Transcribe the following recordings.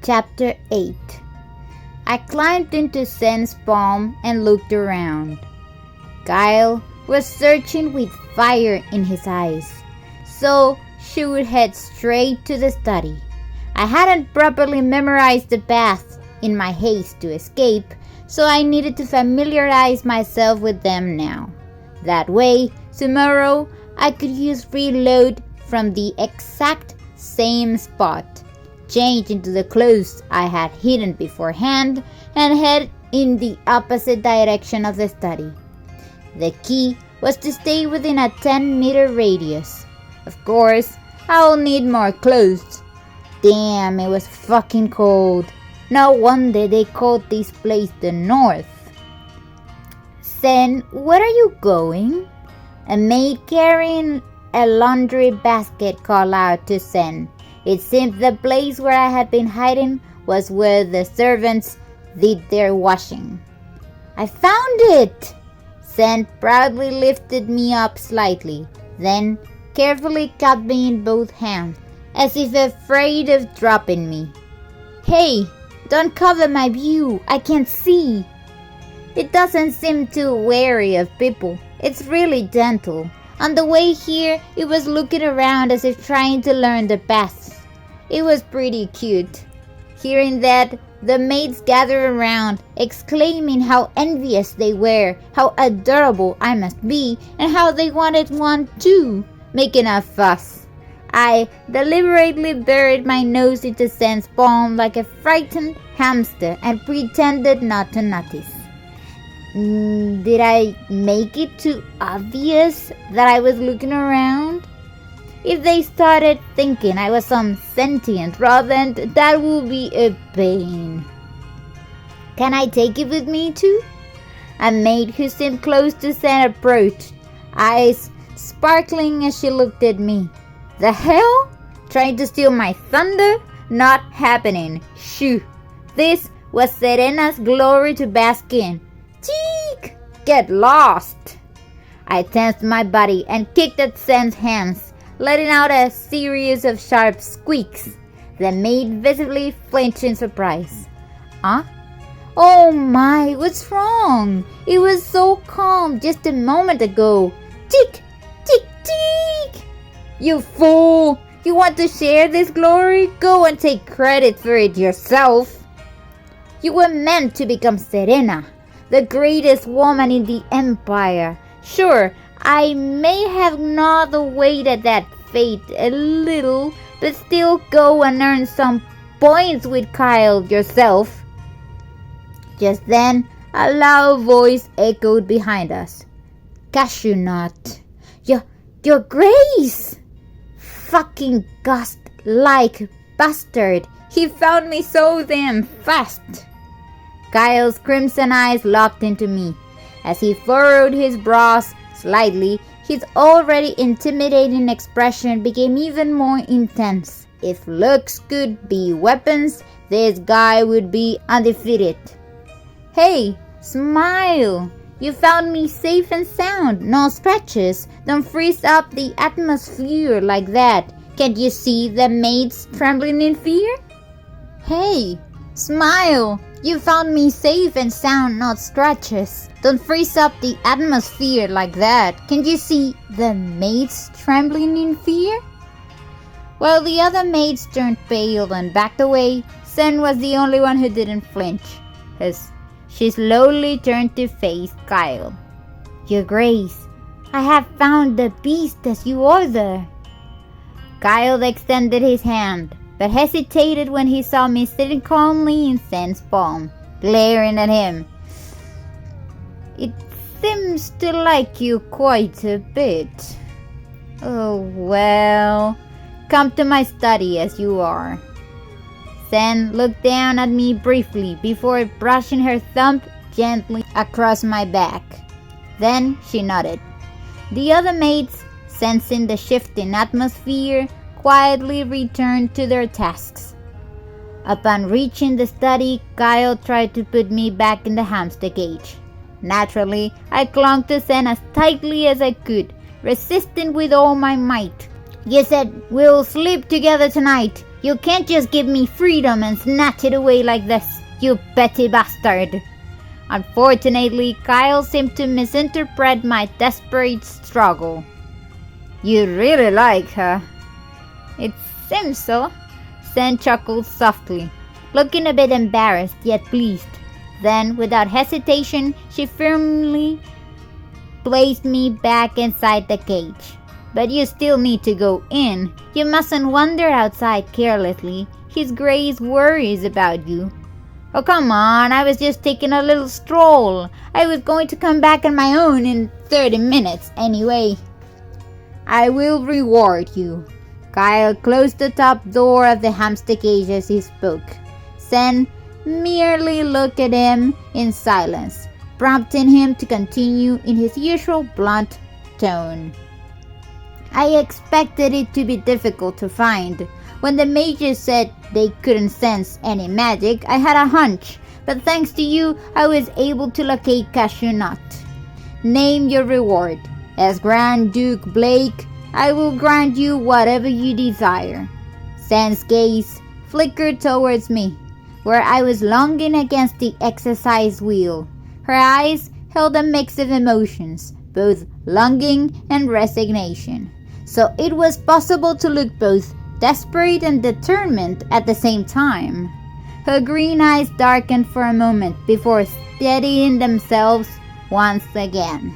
Chapter 8. I climbed into Sen's palm and looked around. Kyle was searching with fire in his eyes, so she would head straight to the study. I hadn't properly memorized the path in my haste to escape, so I needed to familiarize myself with them now. That way, tomorrow I could use reload from the exact same spot, change into the clothes I had hidden beforehand, and head in the opposite direction of the study. The key was to stay within a 10-meter radius. Of course, I'll need more clothes. Damn, it was fucking cold. No wonder they called this place the North. Sen, where are you going? A maid carrying a laundry basket called out to Sen. It seemed the place where I had been hiding was where the servants did their washing. I found it! Sen proudly lifted me up slightly, then carefully caught me in both hands, as if afraid of dropping me. Hey, don't cover my view, I can't see. It doesn't seem too wary of people. It's really gentle. On the way here, it was looking around as if trying to learn the paths. It was pretty cute. Hearing that, the maids gathered around, exclaiming how envious they were, how adorable I must be, and how they wanted one too, making a fuss. I deliberately buried my nose into Sen's palm like a frightened hamster and pretended not to notice. Did I make it too obvious that I was looking around? If they started thinking I was some sentient rodent, that would be a pain. Can I take it with me too? A maid who seemed close to Sen approached, eyes sparkling as she looked at me. The hell? Trying to steal my thunder? Not happening. Shoo. This was Serena's glory to bask in. Cheek! Get lost! I tensed my body and kicked at Sen's hands, letting out a series of sharp squeaks. The maid visibly flinched in surprise. Huh? Oh my, what's wrong? It was so calm just a moment ago. Tick! Tick! Tick! You fool! You want to share this glory? Go and take credit for it yourself. You were meant to become Serena, the greatest woman in the empire. Sure, I may have gnawed away at that fate a little, but still go and earn some points with Kyle yourself. Just then, a loud voice echoed behind us. Cashew nut. Your Grace! Fucking ghost-like bastard. He found me so damn fast. Kyle's crimson eyes locked into me. As he furrowed his brows slightly, his already intimidating expression became even more intense. If looks could be weapons, this guy would be undefeated. Hey, smile! You found me safe and sound, no scratches. Don't freeze up the atmosphere like that. Can't you see the maids trembling in fear? Hey, smile! You found me safe and sound, not scratches. Don't freeze up the atmosphere like that. Can't you see the maids trembling in fear? While the other maids turned pale and backed away, Sen was the only one who didn't flinch. She slowly turned to face Kyle. Your Grace, I have found the beast as you order. Kyle extended his hand, but hesitated when he saw me sitting calmly in Sen's palm, glaring at him. It seems to like you quite a bit. Oh well, come to my study as you are. Sen looked down at me briefly before brushing her thumb gently across my back. Then she nodded. The other maids, sensing the shifting atmosphere, quietly returned to their tasks. Upon reaching the study, Kyle tried to put me back in the hamster cage. Naturally, I clung to Sen as tightly as I could, resisting with all my might. You said we'll sleep together tonight. You can't just give me freedom and snatch it away like this, you petty bastard. Unfortunately, Kyle seemed to misinterpret my desperate struggle. You really like her. It seems so. Sen chuckled softly, looking a bit embarrassed yet pleased. Then, without hesitation, she firmly placed me back inside the cage. But you still need to go in. You mustn't wander outside carelessly. His Grace worries about you. Oh, come on, I was just taking a little stroll. I was going to come back on my own in 30 minutes anyway. I will reward you. Kyle closed the top door of the hamster cage as he spoke. Sen merely looked at him in silence, prompting him to continue in his usual blunt tone. I expected it to be difficult to find. When the mages said they couldn't sense any magic, I had a hunch, but thanks to you, I was able to locate Cashew Nut. Name your reward. As Grand Duke Blake, I will grant you whatever you desire. Sen's gaze flickered towards me, where I was longing against the exercise wheel. Her eyes held a mix of emotions, both longing and resignation. So it was possible to look both desperate and determined at the same time. Her green eyes darkened for a moment before steadying themselves once again.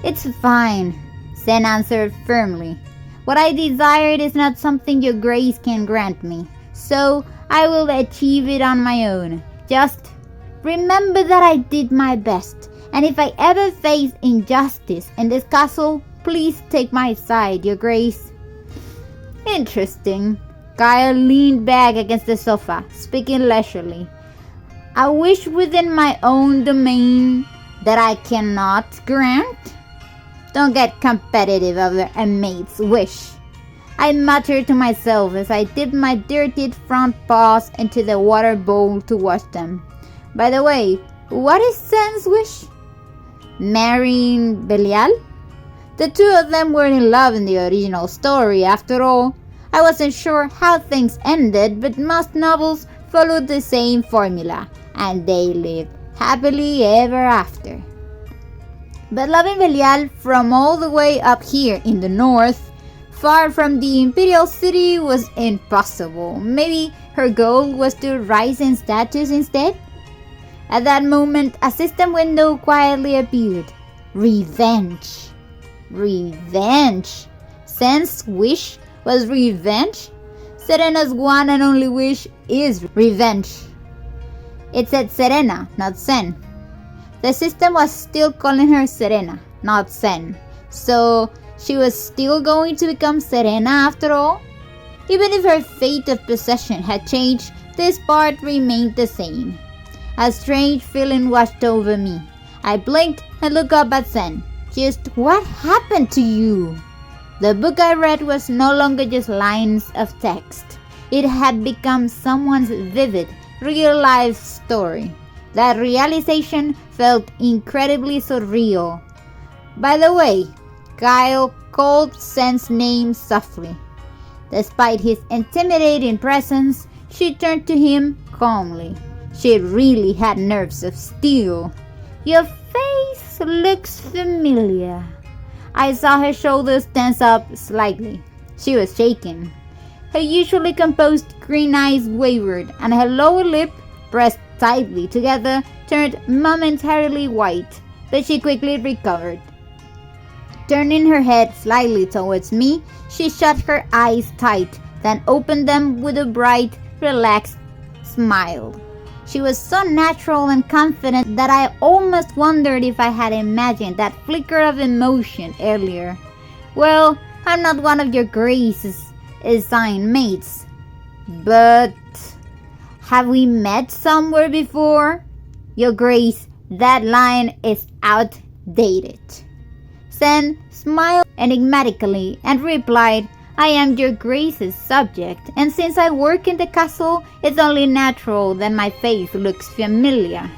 It's fine, Sen answered firmly. What I desired is not something your grace can grant me, so I will achieve it on my own. Just remember that I did my best, and if I ever face injustice in this castle, please take my side, your grace. Interesting. Kyle leaned back against the sofa, speaking leisurely. A wish within my own domain that I cannot grant? Don't get competitive over a mate's wish. I muttered to myself as I dipped my dirtied front paws into the water bowl to wash them. By the way, what is Sen's wish? Marrying Belial? The two of them were in love in the original story, after all. I wasn't sure how things ended, but most novels followed the same formula, and they lived happily ever after. But loving Belial from all the way up here in the north, far from the imperial city, was impossible. Maybe her goal was to rise in status instead? At that moment, a system window quietly appeared. Revenge. Revenge. Sen's wish was revenge? Serena's one and only wish is revenge. It said Serena, not Sen. The system was still calling her Serena, not Sen. So she was still going to become Serena after all? Even if her fate of possession had changed, this part remained the same. A strange feeling washed over me. I blinked and looked up at Sen. Just what happened to you? The book I read was no longer just lines of text. It had become someone's vivid, real-life story. That realization felt incredibly surreal. By the way, Kyle called Sen's name softly. Despite his intimidating presence, she turned to him calmly. She really had nerves of steel. Your face looks familiar. I saw her shoulders tense up slightly. She was shaking. Her usually composed green eyes wavered, and her lower lip, pressed tightly together, turned momentarily white, but she quickly recovered. Turning her head slightly towards me, she shut her eyes tight, then opened them with a bright, relaxed smile. She was so natural and confident that I almost wondered if I had imagined that flicker of emotion earlier. Well, I'm not one of your Grace's assigned mates. But have we met somewhere before? Your Grace, that line is outdated. Sen smiled enigmatically and replied, I am your Grace's subject, and since I work in the castle, it's only natural that my face looks familiar.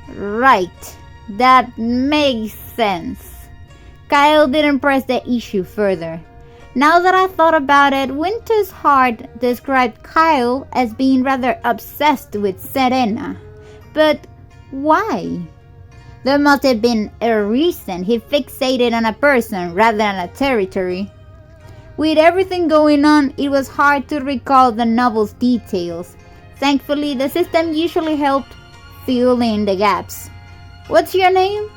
Right, that makes sense. Kyle didn't press the issue further. Now that I thought about it, Winter's Heart described Kyle as being rather obsessed with Serena. But why? There must have been a reason he fixated on a person rather than a territory. With everything going on, it was hard to recall the novel's details. Thankfully, the system usually helped fill in the gaps. What's your name?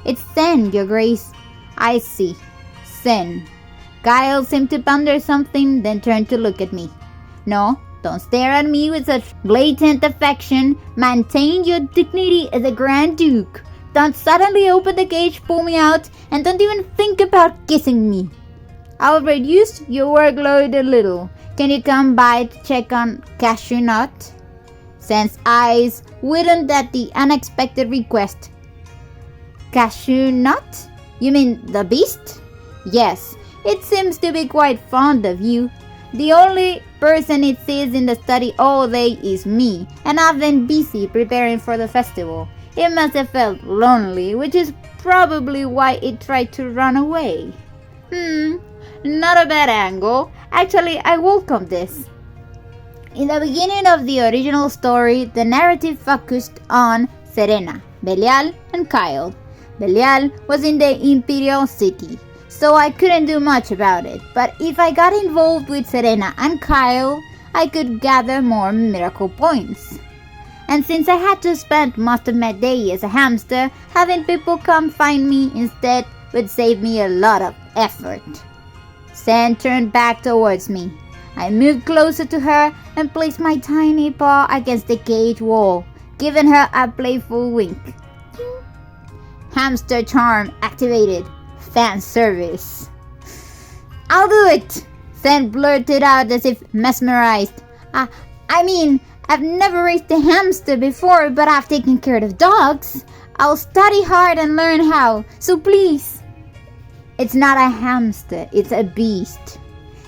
It's Sen, Your Grace. I see. Sen. Kyle seemed to ponder something, then turned to look at me. No, don't stare at me with such blatant affection. Maintain your dignity as a Grand Duke. Don't suddenly open the cage, pull me out, and don't even think about kissing me. I'll reduce your workload a little. Can you come by to check on Cashew Nut? Sen's eyes widened at the unexpected request. Cashew Nut? You mean the beast? Yes, it seems to be quite fond of you. The only person it sees in the study all day is me, and I've been busy preparing for the festival. It must have felt lonely, which is probably why it tried to run away. Not a bad angle. Actually, I welcome this. In the beginning of the original story, the narrative focused on Serena, Belial, and Kyle. Belial was in the Imperial City, so I couldn't do much about it. But if I got involved with Serena and Kyle, I could gather more miracle points. And since I had to spend most of my day as a hamster, having people come find me instead would save me a lot of effort. Sen turned back towards me. I moved closer to her and placed my tiny paw against the cage wall, giving her a playful wink. Hamster charm activated. Fan service. I'll do it! Sen blurted out as if mesmerized. I've never raised a hamster before, but I've taken care of dogs. I'll study hard and learn how, so please. It's not a hamster, it's a beast.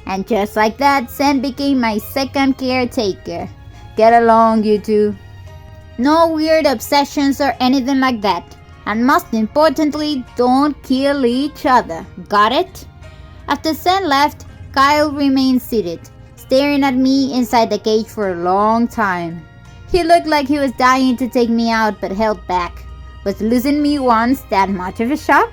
And just like that, Sen became my second caretaker. Get along, you two. No weird obsessions or anything like that. And most importantly, don't kill each other. Got it? After Sen left, Kyle remained seated, staring at me inside the cage for a long time. He looked like he was dying to take me out but held back. Was losing me once that much of a shock?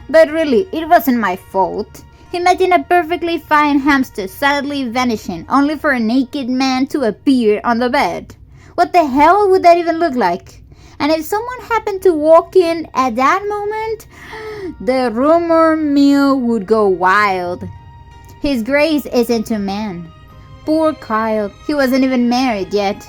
But really, it wasn't my fault. Imagine a perfectly fine hamster suddenly vanishing only for a naked man to appear on the bed. What the hell would that even look like? And if someone happened to walk in at that moment, the rumor mill would go wild. His Grace isn't a man. Poor Kyle, he wasn't even married yet.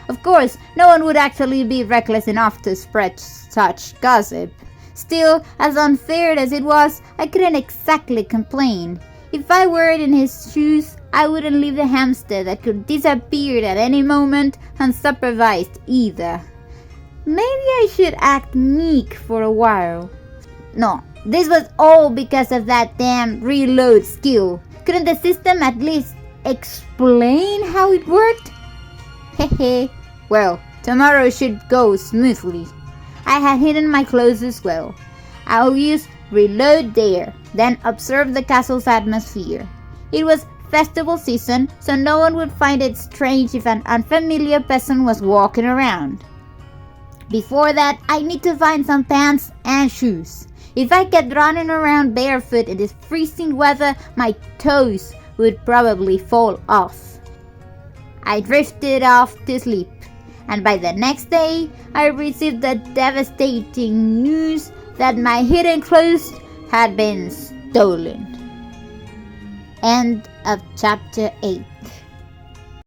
Of course, no one would actually be reckless enough to spread such gossip. Still, as unfair as it was, I couldn't exactly complain. If I were in his shoes, I wouldn't leave the hamster that could disappear at any moment unsupervised either. Maybe I should act meek for a while. No, this was all because of that damn reload skill. Couldn't the system at least explain how it worked? Hehe. Well, tomorrow should go smoothly. I had hidden my clothes as well. I'll use reload there, then observe the castle's atmosphere. It was festival season, so no one would find it strange if an unfamiliar peasant was walking around. Before that, I need to find some pants and shoes. If I kept running around barefoot in this freezing weather, my toes would probably fall off. I drifted off to sleep, and by the next day, I received the devastating news that my hidden clothes had been stolen. End of chapter 8.